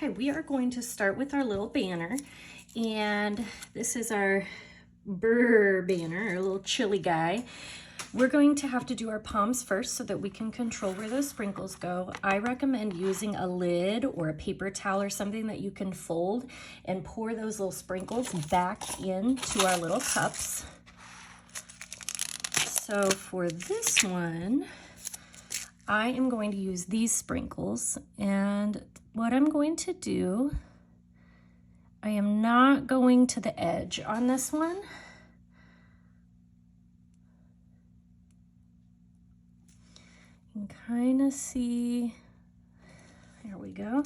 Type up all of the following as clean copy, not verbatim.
Okay, we are going to start with our little banner, and this is our Brrr banner, our little chili guy. We're going to have to do our palms first so that we can control where those sprinkles go. I recommend using a lid or a paper towel or something that you can fold and pour those little sprinkles back into our little cups. So for this one, I am going to use these sprinkles, and what I'm going to do, I am not going to the edge on this one. You can kind of see, there we go.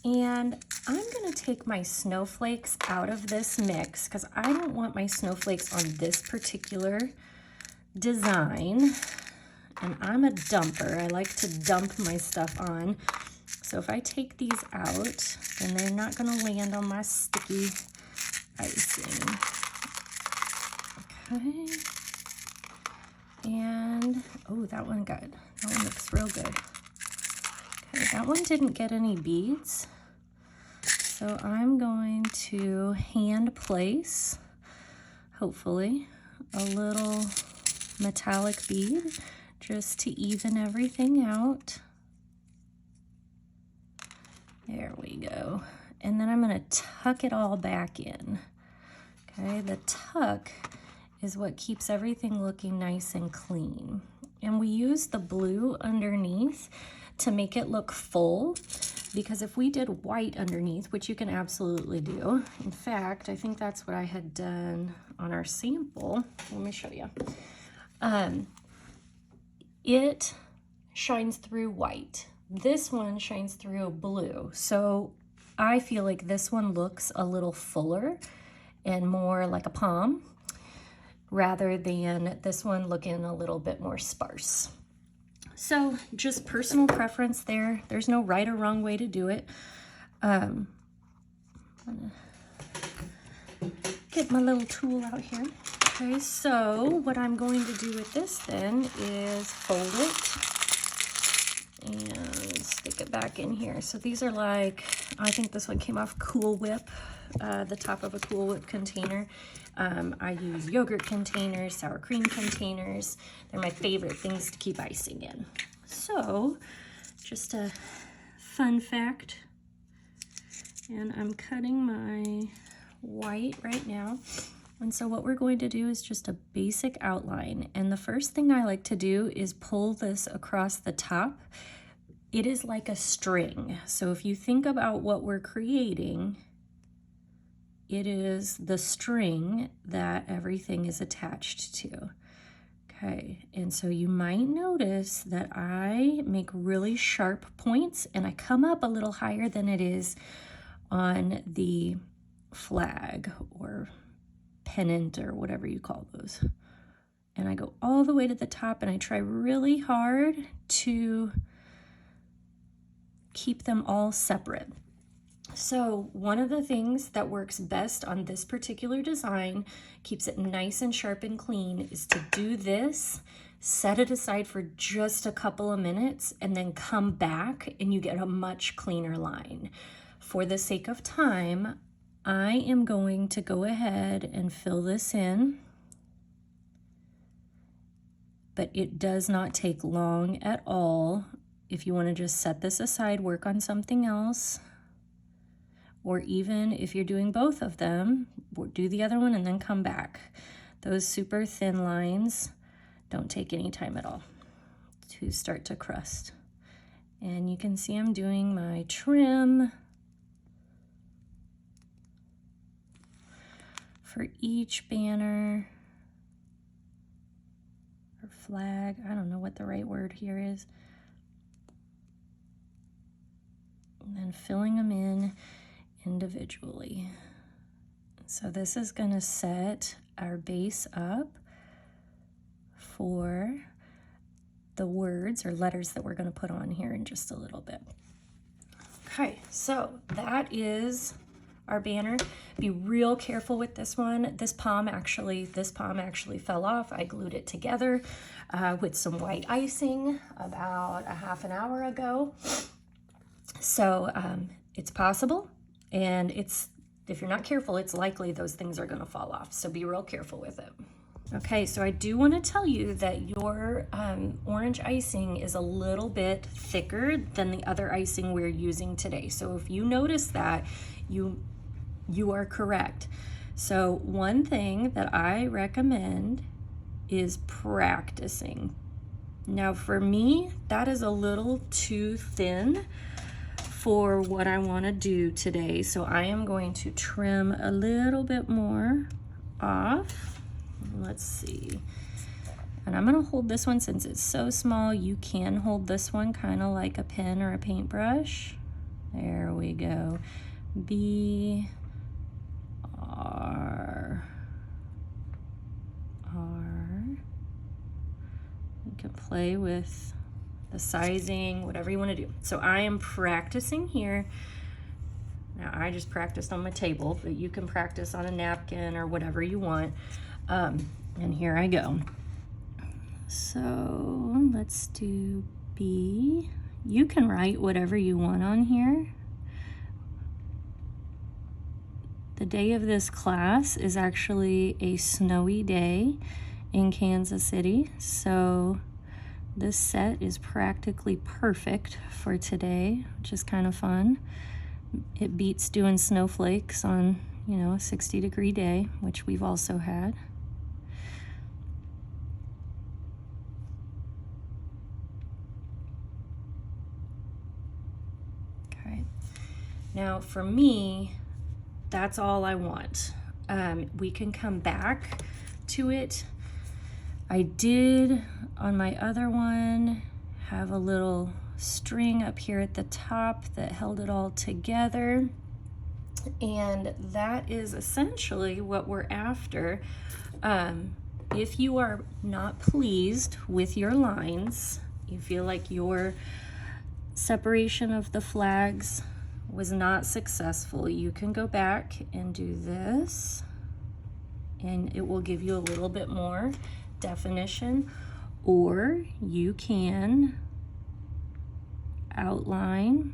And I'm gonna take my snowflakes out of this mix because I don't want my snowflakes on this particular design. And I'm a dumper. I like to dump my stuff on. So if I take these out, then they're not gonna land on my sticky icing. Okay. And, oh, that one looks real good. Okay, that one didn't get any beads. So I'm going to hand place, hopefully, a little metallic bead just to even everything out. There we go. And then I'm gonna tuck it all back in. Okay, the tuck is what keeps everything looking nice and clean. And we use the blue underneath to make it look full, because if we did white underneath, which you can absolutely do, in fact, I think that's what I had done on our sample. Let me show you. It shines through white. This one shines through blue. So I feel like this one looks a little fuller and more like a palm, rather than this one looking a little bit more sparse. So just personal preference there. There's no right or wrong way to do it. I'm gonna get my little tool out here. Okay, so what I'm going to do with this then is fold it and stick it back in here. So these are like, I think this one came off Cool Whip, the top of a Cool Whip container. I use yogurt containers, sour cream containers. They're my favorite things to keep icing in. So just a fun fact, and I'm cutting my white right now. And so what we're going to do is just a basic outline. And the first thing I like to do is pull this across the top. It is like a string. So if you think about what we're creating, it is the string that everything is attached to. Okay, and so you might notice that I make really sharp points and I come up a little higher than it is on the flag or pennant or whatever you call those. And I go all the way to the top and I try really hard to keep them all separate. So one of the things that works best on this particular design, keeps it nice and sharp and clean, is to do this, set it aside for just a couple of minutes, and then come back and you get a much cleaner line. For the sake of time, I am going to go ahead and fill this in, but it does not take long at all. If you want to just set this aside, work on something else, or even if you're doing both of them, do the other one and then come back. Those super thin lines don't take any time at all to start to crust. And you can see I'm doing my trim for each banner or flag. I don't know what the right word here is. And then filling them in individually. So this is going to set our base up for the words or letters that we're going to put on here in just a little bit. Okay, so that is our banner. Be real careful with this one. This palm actually fell off. I glued it together with some white icing about a half an hour ago. So It's possible, and if you're not careful, it's likely those things are gonna fall off. So be real careful with it. Okay, so I do want to tell you that your orange icing is a little bit thicker than the other icing we're using today. So if you notice that, you are correct. So one thing that I recommend is practicing. Now for me, that is a little too thin for what I want to do today. So I am going to trim a little bit more off. Let's see. And I'm going to hold this one since it's so small. You can hold this one kind of like a pen or a paintbrush. There we go. B R R. You can play with the sizing, whatever you want to do. So I am practicing here. Now I just practiced on my table, but you can practice on a napkin or whatever you want. And here I go. So let's do B. You can write whatever you want on here. The day of this class is actually a snowy day in Kansas City, so this set is practically perfect for today, which is kind of fun. It beats doing snowflakes on, you know, a 60-degree day, which we've also had. Okay. Now for me, that's all I want. We can come back to it. I did on my other one have a little string up here at the top that held it all together, and that is essentially what we're after. If you are not pleased with your lines, you feel like your separation of the flags was not successful, you can go back and do this, and it will give you a little bit more definition, or you can outline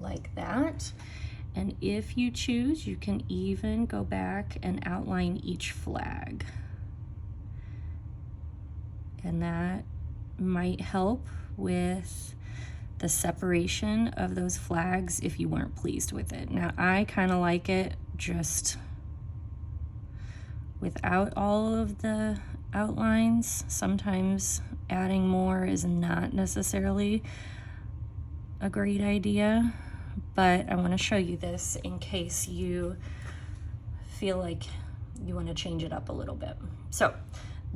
like that. And if you choose, you can even go back and outline each flag. And that might help with the separation of those flags if you weren't pleased with it. Now, I kind of like it just without all of the outlines. Sometimes adding more is not necessarily a great idea, but I want to show you this in case you feel like you want to change it up a little bit. So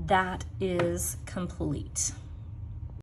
that is complete.